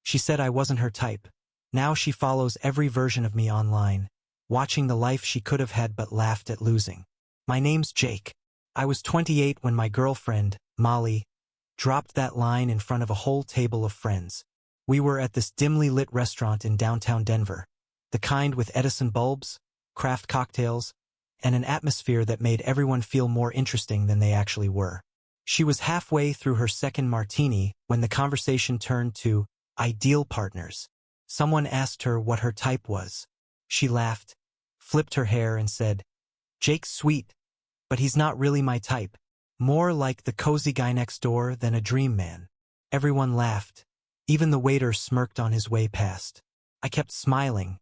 She said I wasn't her type. Now she follows every version of me online, watching the life she could have had but laughed at losing. My name's Jake. I was 28 when my girlfriend, Molly, dropped that line in front of a whole table of friends. We were at this dimly lit restaurant in downtown Denver, the kind with Edison bulbs, craft cocktails, and an atmosphere that made everyone feel more interesting than they actually were. She was halfway through her second martini when the conversation turned to ideal partners. Someone asked her what her type was. She laughed, flipped her hair and said, "Jake's sweet, but he's not really my type. More like the cozy guy next door than a dream man." Everyone laughed. Even the waiter smirked on his way past. I kept smiling,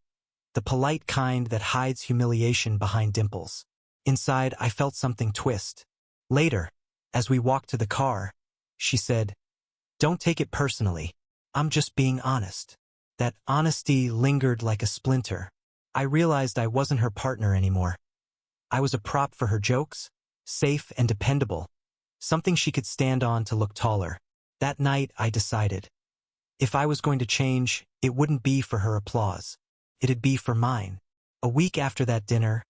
the polite kind that hides humiliation behind dimples. Inside, I felt something twist. Later, as we walked to the car, she said, "Don't take it personally. I'm just being honest." That honesty lingered like a splinter. I realized I wasn't her partner anymore. I was a prop for her jokes, safe and dependable, something she could stand on to look taller. That night, I decided, if I was going to change, it wouldn't be for her applause. It'd be for mine. A week after that dinner,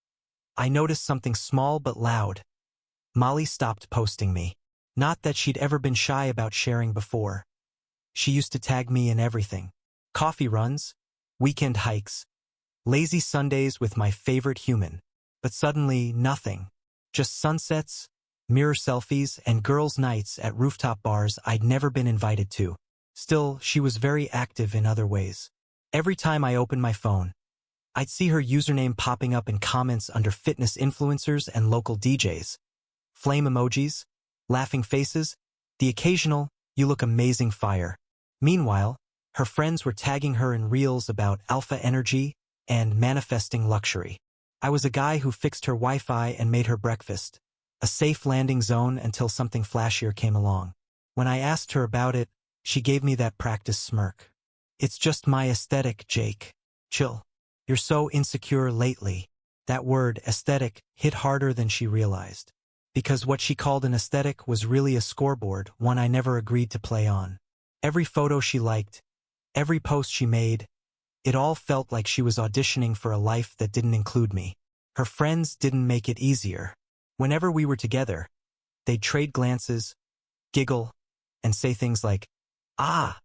I noticed something small but loud. Molly stopped posting me. Not that she'd ever been shy about sharing before. She used to tag me in everything. Coffee runs, weekend hikes, lazy Sundays with my favorite human. But suddenly, nothing. Just sunsets, mirror selfies, and girls' nights at rooftop bars I'd never been invited to. Still, she was very active in other ways. Every time I opened my phone, I'd see her username popping up in comments under fitness influencers and local DJs. Flame emojis, laughing faces, the occasional, "You look amazing" fire. Meanwhile, her friends were tagging her in reels about alpha energy and manifesting luxury. I was a guy who fixed her Wi-Fi and made her breakfast, a safe landing zone until something flashier came along. When I asked her about it, she gave me that practice smirk. "It's just my aesthetic, Jake. Chill. You're so insecure lately." That word, aesthetic, hit harder than she realized. Because what she called an aesthetic was really a scoreboard, one I never agreed to play on. Every photo she liked, every post she made, it all felt like she was auditioning for a life that didn't include me. Her friends didn't make it easier. Whenever we were together, they'd trade glances, giggle, and say things like, "Ah,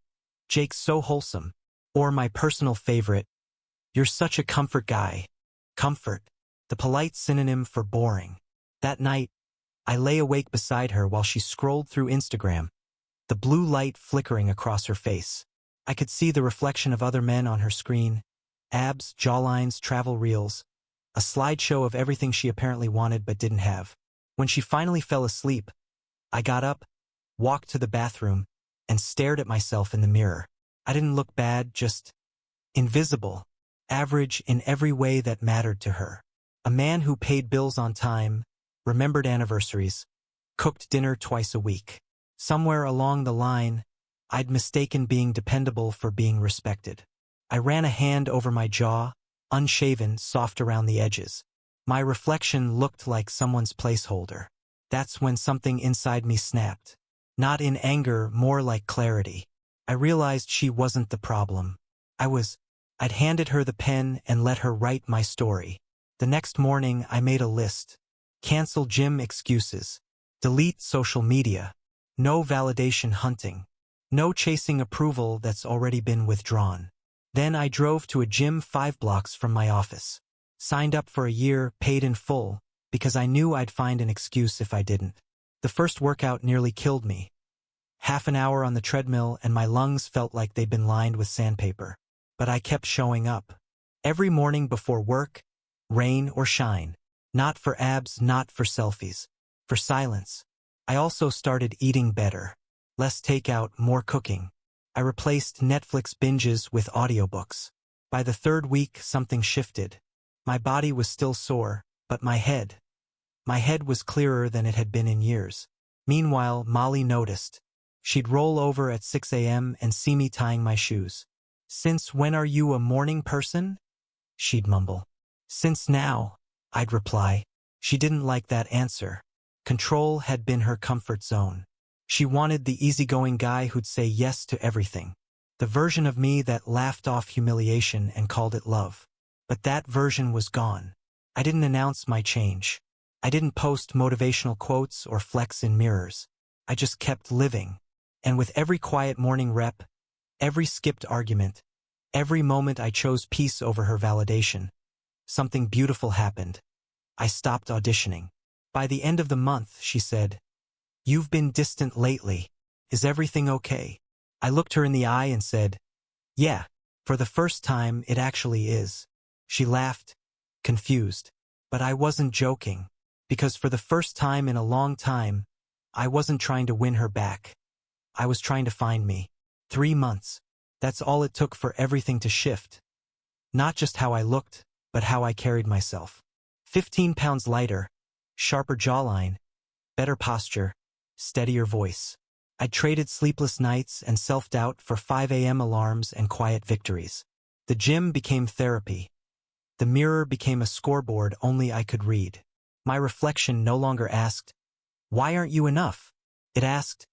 Jake's so wholesome." Or my personal favorite, "You're such a comfort guy." Comfort, the polite synonym for boring. That night, I lay awake beside her while she scrolled through Instagram, the blue light flickering across her face. I could see the reflection of other men on her screen, abs, jawlines, travel reels, a slideshow of everything she apparently wanted but didn't have. When she finally fell asleep, I got up, walked to the bathroom, and stared at myself in the mirror. I didn't look bad, just invisible, average in every way that mattered to her. A man who paid bills on time, remembered anniversaries, cooked dinner twice a week. Somewhere along the line, I'd mistaken being dependable for being respected. I ran a hand over my jaw, unshaven, soft around the edges. My reflection looked like someone's placeholder. That's when something inside me snapped. Not in anger, more like clarity. I realized she wasn't the problem. I'd handed her the pen and let her write my story. The next morning, I made a list. Cancel gym excuses. Delete social media. No validation hunting. No chasing approval that's already been withdrawn. Then I drove to a gym 5 blocks from my office. Signed up for a year, paid in full, because I knew I'd find an excuse if I didn't. The first workout nearly killed me. Half an hour on the treadmill and my lungs felt like they'd been lined with sandpaper. But I kept showing up. Every morning before work, rain or shine. Not for abs, not for selfies. For silence. I also started eating better. Less takeout, more cooking. I replaced Netflix binges with audiobooks. By the 3rd week, something shifted. My body was still sore, but my head was clearer than it had been in years. Meanwhile, Molly noticed. She'd roll over at 6 a.m. and see me tying my shoes. "Since when are you a morning person?" she'd mumble. "Since now," I'd reply. She didn't like that answer. Control had been her comfort zone. She wanted the easygoing guy who'd say yes to everything. The version of me that laughed off humiliation and called it love. But that version was gone. I didn't announce my change. I didn't post motivational quotes or flex in mirrors. I just kept living. And with every quiet morning rep, every skipped argument, every moment I chose peace over her validation, something beautiful happened. I stopped auditioning. By the end of the month, she said, "You've been distant lately. Is everything okay?" I looked her in the eye and said, "Yeah, for the first time it actually is." She laughed, confused. But I wasn't joking, because for the first time in a long time, I wasn't trying to win her back. I was trying to find me. 3 months. That's all it took for everything to shift. Not just how I looked, but how I carried myself. 15 pounds lighter, sharper jawline, better posture, steadier voice. I traded sleepless nights and self-doubt for 5 a.m. alarms and quiet victories. The gym became therapy. The mirror became a scoreboard only I could read. My reflection no longer asked, "Why aren't you enough?" It asked,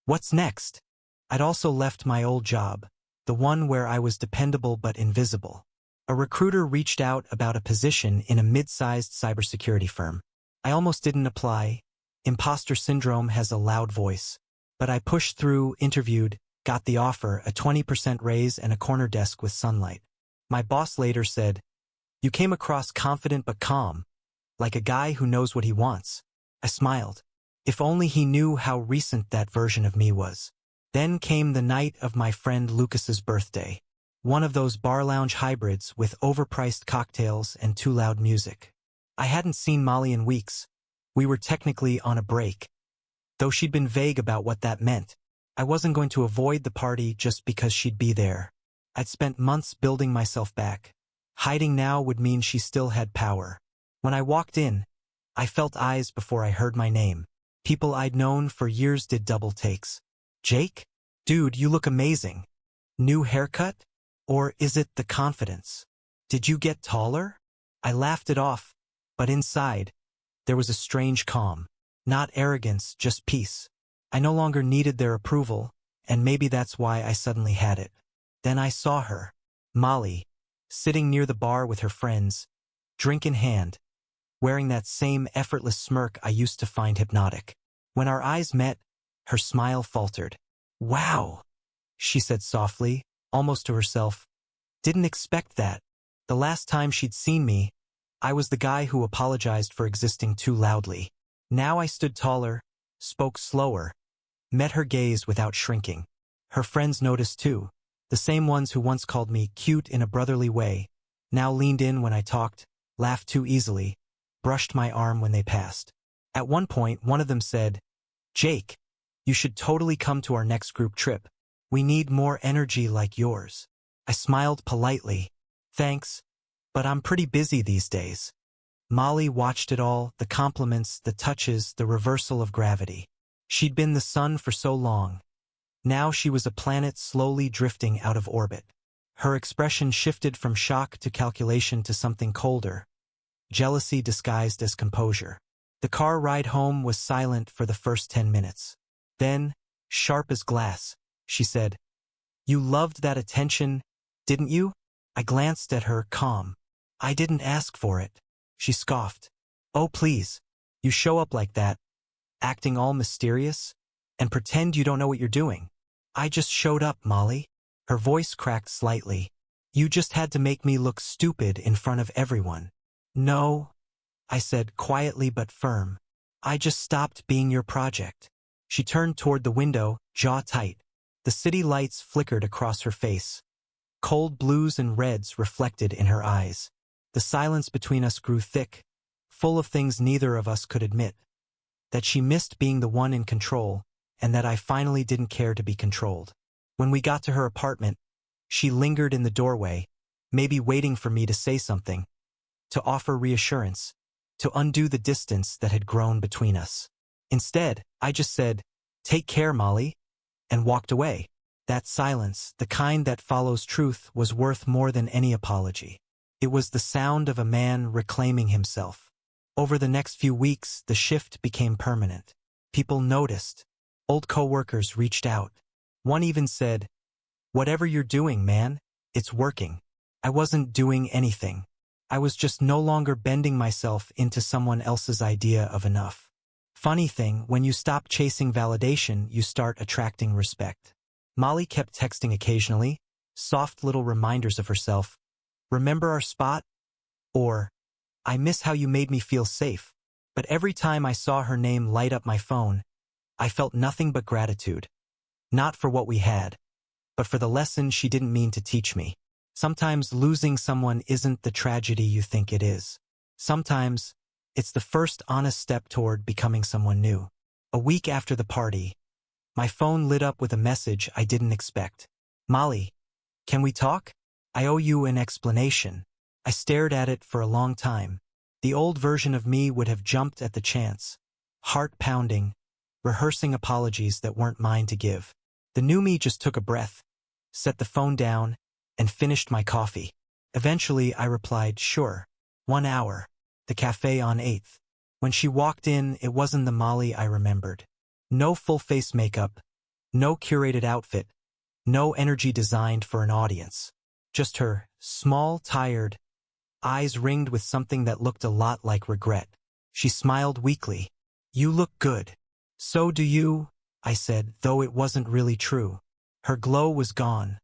"What's next?" I'd also left my old job, the one where I was dependable but invisible. A recruiter reached out about a position in a mid-sized cybersecurity firm. I almost didn't apply. Imposter syndrome has a loud voice. But I pushed through, interviewed, got the offer, a 20% raise and a corner desk with sunlight. My boss later said, "You came across confident but calm, like a guy who knows what he wants." I smiled. If only he knew how recent that version of me was. Then came the night of my friend Lucas's birthday. One of those bar lounge hybrids with overpriced cocktails and too loud music. I hadn't seen Molly in weeks. We were technically on a break. Though she'd been vague about what that meant. I wasn't going to avoid the party just because she'd be there. I'd spent months building myself back. Hiding now would mean she still had power. When I walked in, I felt eyes before I heard my name. People I'd known for years did double takes. "Jake? Dude, you look amazing. New haircut? Or is it the confidence? Did you get taller?" I laughed it off, but inside, there was a strange calm. Not arrogance, just peace. I no longer needed their approval, and maybe that's why I suddenly had it. Then I saw her, Molly, sitting near the bar with her friends, drink in hand, wearing that same effortless smirk I used to find hypnotic. When our eyes met, her smile faltered. "Wow," she said softly, almost to herself. "Didn't expect that." The last time she'd seen me, I was the guy who apologized for existing too loudly. Now I stood taller, spoke slower, met her gaze without shrinking. Her friends noticed too. The same ones who once called me cute in a brotherly way, now leaned in when I talked, laughed too easily, brushed my arm when they passed. At one point, one of them said, "Jake, you should totally come to our next group trip. We need more energy like yours." I smiled politely. "Thanks, but I'm pretty busy these days." Molly watched it all, the compliments, the touches, the reversal of gravity. She'd been the sun for so long. Now she was a planet slowly drifting out of orbit. Her expression shifted from shock to calculation to something colder. Jealousy disguised as composure. The car ride home was silent for the first 10 minutes. Then, sharp as glass, she said, "You loved that attention, didn't you?" I glanced at her, calm. "I didn't ask for it." She scoffed. "Oh please, you show up like that, acting all mysterious, and pretend you don't know what you're doing." "I just showed up, Molly." Her voice cracked slightly. "You just had to make me look stupid in front of everyone." "No," I said, quietly but firm. "I just stopped being your project." She turned toward the window, jaw tight. The city lights flickered across her face. Cold blues and reds reflected in her eyes. The silence between us grew thick, full of things neither of us could admit. That she missed being the one in control, and that I finally didn't care to be controlled. When we got to her apartment, she lingered in the doorway, maybe waiting for me to say something, to offer reassurance, to undo the distance that had grown between us. Instead, I just said, "Take care, Molly," and walked away. That silence, the kind that follows truth, was worth more than any apology. It was the sound of a man reclaiming himself. Over the next few weeks, the shift became permanent. People noticed. Old coworkers reached out. One even said, Whatever you're doing, man, it's working. I wasn't doing anything. I was just no longer bending myself into someone else's idea of enough. Funny thing, when you stop chasing validation, you start attracting respect. Molly kept texting occasionally, soft little reminders of herself. Remember our spot? Or, I miss how you made me feel safe. But every time I saw her name light up my phone, I felt nothing but gratitude. Not for what we had, but for the lesson she didn't mean to teach me. Sometimes losing someone isn't the tragedy you think it is. Sometimes, it's the first honest step toward becoming someone new. A week after the party, my phone lit up with a message I didn't expect. Molly, can we talk? I owe you an explanation. I stared at it for a long time. The old version of me would have jumped at the chance, heart pounding, rehearsing apologies that weren't mine to give. The new me just took a breath, set the phone down, and finished my coffee. Eventually, I replied, sure. 1 hour. The cafe on 8th. When she walked in, it wasn't the Molly I remembered. No full-face makeup, no curated outfit, no energy designed for an audience. Just her, small, tired, eyes ringed with something that looked a lot like regret. She smiled weakly. You look good. So do you, I said, though it wasn't really true. Her glow was gone,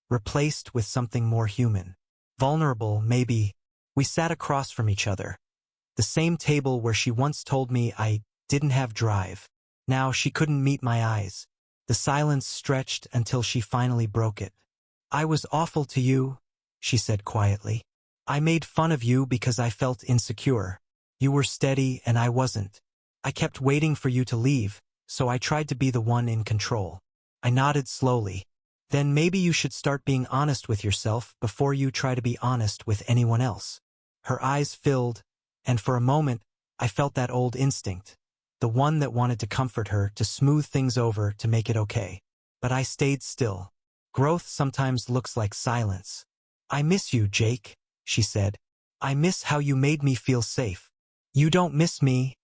replaced with something more human. Vulnerable, maybe. We sat across from each other. The same table where she once told me I didn't have drive. Now she couldn't meet my eyes. The silence stretched until she finally broke it. I was awful to you, she said quietly. I made fun of you because I felt insecure. You were steady and I wasn't. I kept waiting for you to leave, so I tried to be the one in control. I nodded slowly. Then maybe you should start being honest with yourself before you try to be honest with anyone else. Her eyes filled, and for a moment, I felt that old instinct. The one that wanted to comfort her, to smooth things over, to make it okay. But I stayed still. Growth sometimes looks like silence. I miss you, Jake, she said. I miss how you made me feel safe. You don't miss me,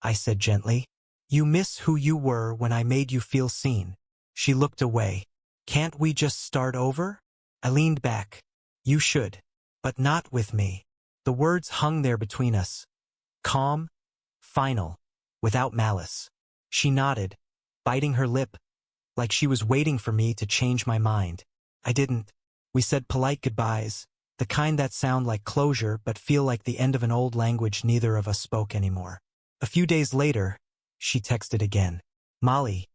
I said gently. You miss who you were when I made you feel seen. She looked away. Can't we just start over? I leaned back. You should. But not with me. The words hung there between us. Calm, final, without malice. She nodded, biting her lip, like she was waiting for me to change my mind. I didn't. We said polite goodbyes, the kind that sound like closure but feel like the end of an old language neither of us spoke anymore. A few days later, she texted again. Molly,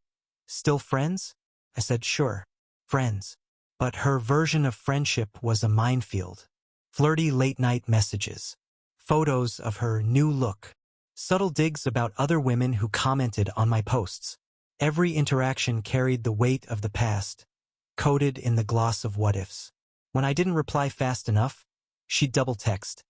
still friends? I said sure, friends. But her version of friendship was a minefield. Flirty late-night messages, photos of her new look, subtle digs about other women who commented on my posts. Every interaction carried the weight of the past, coated in the gloss of what-ifs. When I didn't reply fast enough, she'd double-text.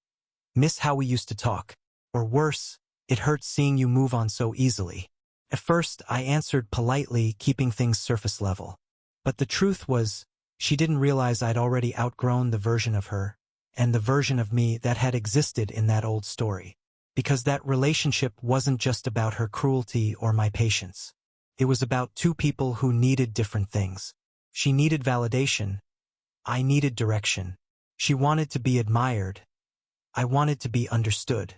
Miss how we used to talk. Or worse, it hurt seeing you move on so easily. At first, I answered politely, keeping things surface level. But the truth was, she didn't realize I'd already outgrown the version of her, and the version of me that had existed in that old story. Because that relationship wasn't just about her cruelty or my patience. It was about two people who needed different things. She needed validation. I needed direction. She wanted to be admired. I wanted to be understood.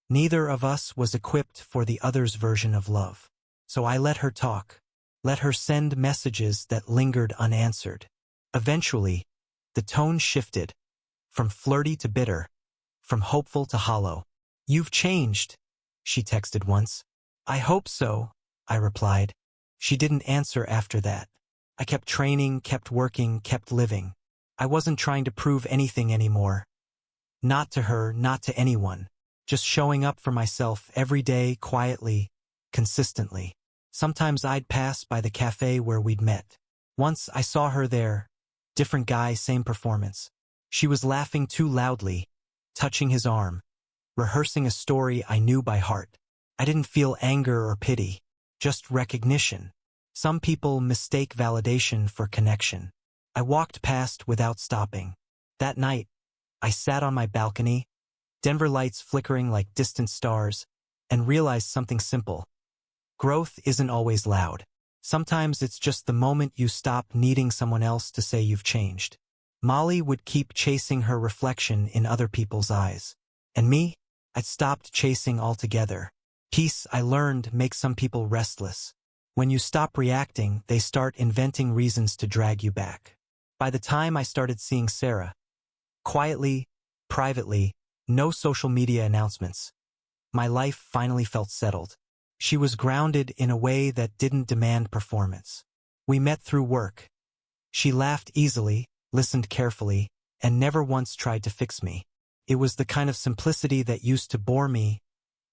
Neither of us was equipped for the other's version of love. So I let her talk. Let her send messages that lingered unanswered. Eventually, the tone shifted. From flirty to bitter. From hopeful to hollow. You've changed, she texted once. I hope so, I replied. She didn't answer after that. I kept training, kept working, kept living. I wasn't trying to prove anything anymore. Not to her, not to anyone. Just showing up for myself every day, quietly, consistently. Sometimes I'd pass by the cafe where we'd met. Once I saw her there. Different guy, same performance. She was laughing too loudly, touching his arm, rehearsing a story I knew by heart. I didn't feel anger or pity, just recognition. Some people mistake validation for connection. I walked past without stopping. That night, I sat on my balcony, Denver lights flickering like distant stars, and realized something simple. Growth isn't always loud. Sometimes it's just the moment you stop needing someone else to say you've changed. Molly would keep chasing her reflection in other people's eyes. And me? I'd stopped chasing altogether. Peace, I learned, makes some people restless. When you stop reacting, they start inventing reasons to drag you back. By the time I started seeing Sarah, quietly, privately, no social media announcements, my life finally felt settled. She was grounded in a way that didn't demand performance. We met through work. She laughed easily, listened carefully, and never once tried to fix me. It was the kind of simplicity that used to bore me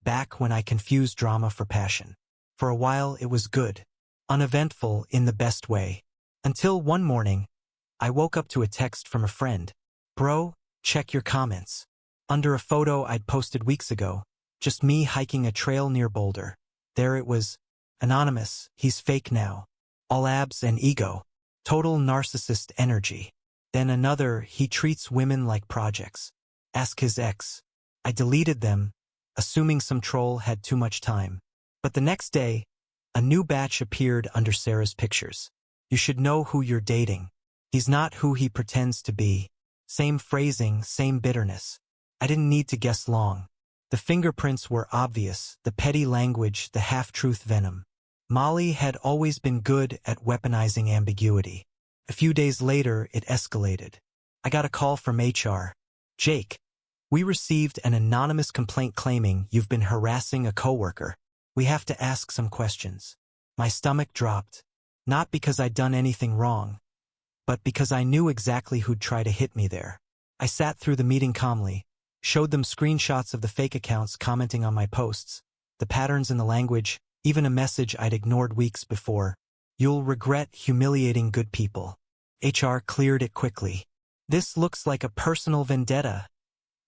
back when I confused drama for passion. For a while it was good, uneventful in the best way. Until one morning, I woke up to a text from a friend. "Bro, check your comments." Under a photo I'd posted weeks ago, just me hiking a trail near Boulder. There it was, anonymous, "He's fake now. All abs and ego. Total narcissist energy." Then another, "He treats women like projects. Ask his ex." I deleted them, assuming some troll had too much time. But the next day, a new batch appeared under Sarah's pictures. "You should know who you're dating. He's not who he pretends to be." Same phrasing, same bitterness. I didn't need to guess long. The fingerprints were obvious, the petty language, the half-truth venom. Molly had always been good at weaponizing ambiguity. A few days later, it escalated. I got a call from HR. "Jake, we received an anonymous complaint claiming you've been harassing a coworker. We have to ask some questions." My stomach dropped. Not because I'd done anything wrong, but because I knew exactly who'd try to hit me there. I sat through the meeting calmly, showed them screenshots of the fake accounts commenting on my posts, the patterns in the language, even a message I'd ignored weeks before. "You'll regret humiliating good people." HR cleared it quickly. "This looks like a personal vendetta,"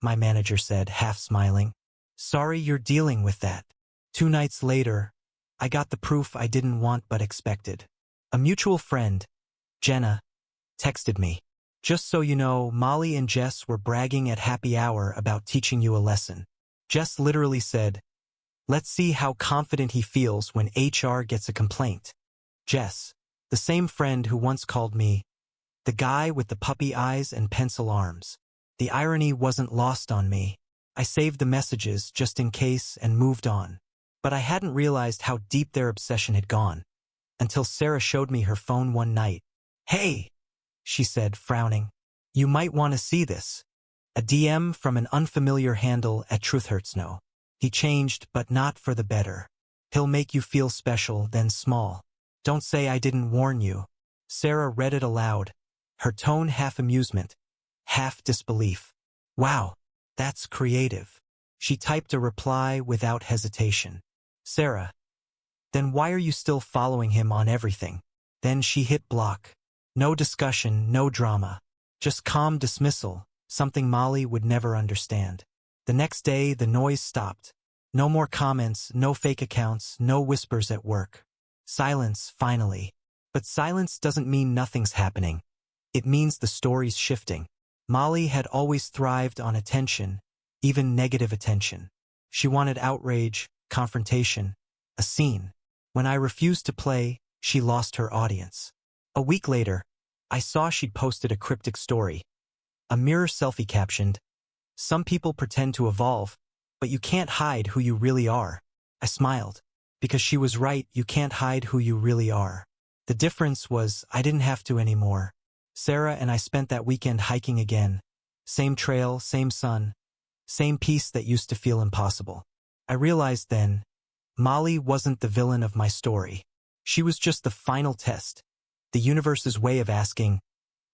my manager said, half smiling. "Sorry you're dealing with that." 2 nights later, I got the proof I didn't want but expected. A mutual friend, Jenna, texted me. "Just so you know, Molly and Jess were bragging at happy hour about teaching you a lesson." Jess literally said, "Let's see how confident he feels when HR gets a complaint." Jess, the same friend who once called me the guy with the puppy eyes and pencil arms. The irony wasn't lost on me. I saved the messages just in case and moved on. But I hadn't realized how deep their obsession had gone, until Sarah showed me her phone one night. "Hey," she said, frowning, "you might want to see this." A DM from an unfamiliar handle at Truth Hurts No. "He changed, but not for the better. He'll make you feel special, then small. Don't say I didn't warn you." Sarah read it aloud, her tone half amusement, half disbelief. "Wow, that's creative." She typed a reply without hesitation. "Sarah, then why are you still following him on everything?" Then she hit block. No discussion, no drama. Just calm dismissal, something Molly would never understand. The next day, the noise stopped. No more comments, no fake accounts, no whispers at work. Silence, finally. But silence doesn't mean nothing's happening. It means the story's shifting. Molly had always thrived on attention, even negative attention. She wanted outrage, confrontation, a scene. When I refused to play, she lost her audience. A week later, I saw she'd posted a cryptic story. A mirror selfie captioned, "Some people pretend to evolve, but you can't hide who you really are." I smiled. Because she was right, you can't hide who you really are. The difference was I didn't have to anymore. Sarah and I spent that weekend hiking again. Same trail, same sun, same peace that used to feel impossible. I realized then, Molly wasn't the villain of my story. She was just the final test. The universe's way of asking,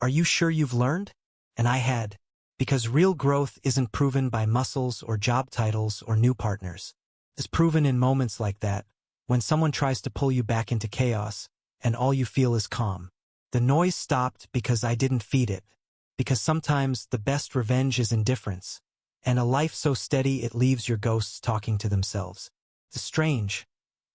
"Are you sure you've learned?" And I had. Because real growth isn't proven by muscles or job titles or new partners. It's proven in moments like that, when someone tries to pull you back into chaos, and all you feel is calm. The noise stopped because I didn't feed it. Because sometimes the best revenge is indifference. And a life so steady it leaves your ghosts talking to themselves. The strange,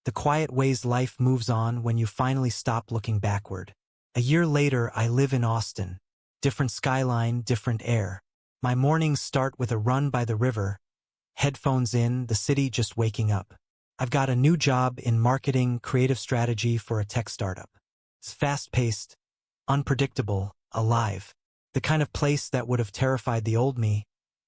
the quiet ways life moves on when you finally stop looking backward. A year later, I live in Austin. Different skyline, different air. My mornings start with a run by the river, headphones in, the city just waking up. I've got a new job in marketing creative strategy for a tech startup. It's fast-paced, unpredictable, alive. The kind of place that would have terrified the old me,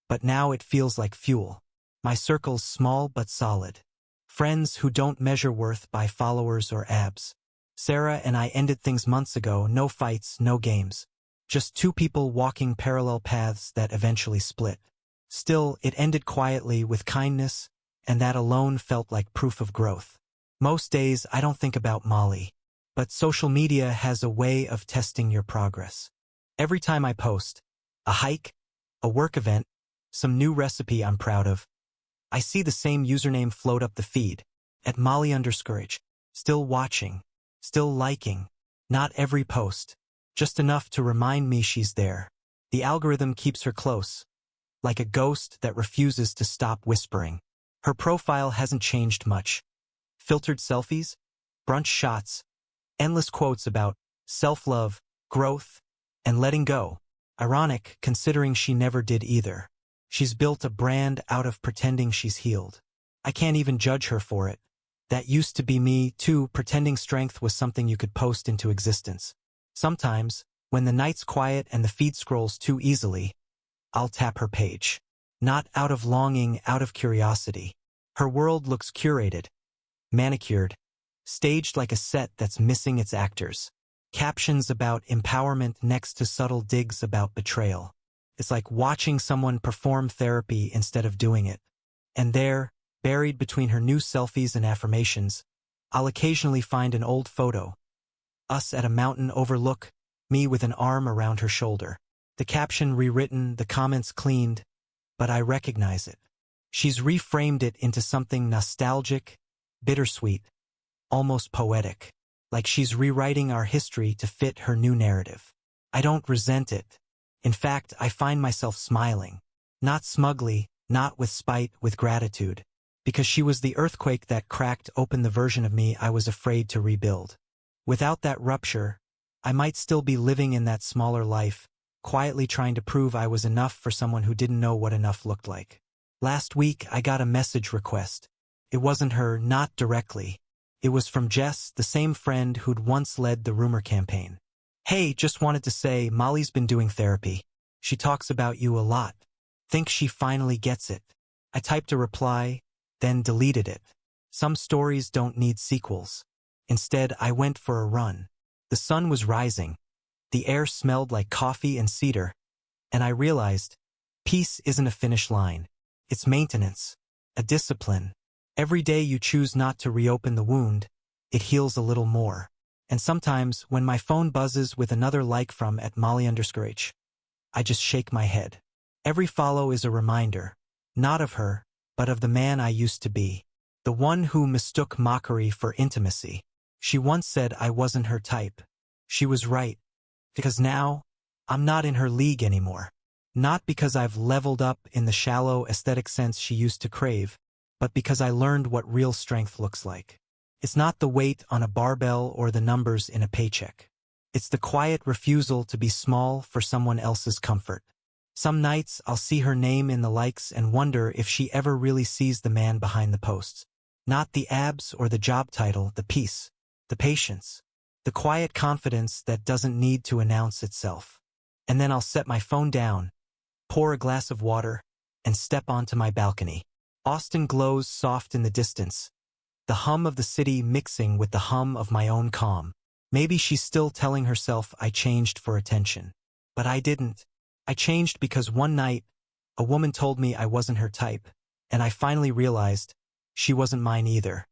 but now it feels like fuel. My circle's small but solid. Friends who don't measure worth by followers or abs. Sarah and I ended things months ago, no fights, no games. Just two people walking parallel paths that eventually split. Still, it ended quietly with kindness, and that alone felt like proof of growth. Most days I don't think about Molly, but social media has a way of testing your progress. Every time I post, a hike, a work event, some new recipe I'm proud of, I see the same username float up the feed, at Molly_H, still watching, still liking, not every post, just enough to remind me she's there. The algorithm keeps her close, like a ghost that refuses to stop whispering. Her profile hasn't changed much. Filtered selfies, brunch shots, endless quotes about self-love, growth, and letting go. Ironic, considering she never did either. She's built a brand out of pretending she's healed. I can't even judge her for it. That used to be me, too, pretending strength was something you could post into existence. Sometimes, when the night's quiet and the feed scrolls too easily, I'll tap her page. Not out of longing, out of curiosity. Her world looks curated, manicured, staged like a set that's missing its actors. Captions about empowerment next to subtle digs about betrayal. It's like watching someone perform therapy instead of doing it. And there, buried between her new selfies and affirmations, I'll occasionally find an old photo. Us at a mountain overlook, me with an arm around her shoulder. The caption rewritten, the comments cleaned, but I recognize it. She's reframed it into something nostalgic, bittersweet, almost poetic, like she's rewriting our history to fit her new narrative. I don't resent it. In fact, I find myself smiling. Not smugly, not with spite, with gratitude. Because she was the earthquake that cracked open the version of me I was afraid to rebuild. Without that rupture, I might still be living in that smaller life, quietly trying to prove I was enough for someone who didn't know what enough looked like. Last week, I got a message request. It wasn't her, not directly. It was from Jess, the same friend who'd once led the rumor campaign. Hey, just wanted to say, Molly's been doing therapy. She talks about you a lot. Think she finally gets it. I typed a reply, then deleted it. Some stories don't need sequels. Instead, I went for a run. The sun was rising. The air smelled like coffee and cedar. And I realized, peace isn't a finish line. It's maintenance, a discipline. Every day you choose not to reopen the wound, it heals a little more. And sometimes, when my phone buzzes with another like from at Molly_H, I just shake my head. Every follow is a reminder, not of her, but of the man I used to be. The one who mistook mockery for intimacy. She once said I wasn't her type. She was right. Because now, I'm not in her league anymore. Not because I've leveled up in the shallow aesthetic sense she used to crave, but because I learned what real strength looks like. It's not the weight on a barbell or the numbers in a paycheck. It's the quiet refusal to be small for someone else's comfort. Some nights I'll see her name in the likes and wonder if she ever really sees the man behind the posts. Not the abs or the job title, the peace, the patience, the quiet confidence that doesn't need to announce itself. And then I'll set my phone down, pour a glass of water, and step onto my balcony. Austin glows soft in the distance, the hum of the city mixing with the hum of my own calm. Maybe she's still telling herself I changed for attention. But I didn't. I changed because one night, a woman told me I wasn't her type, and I finally realized she wasn't mine either.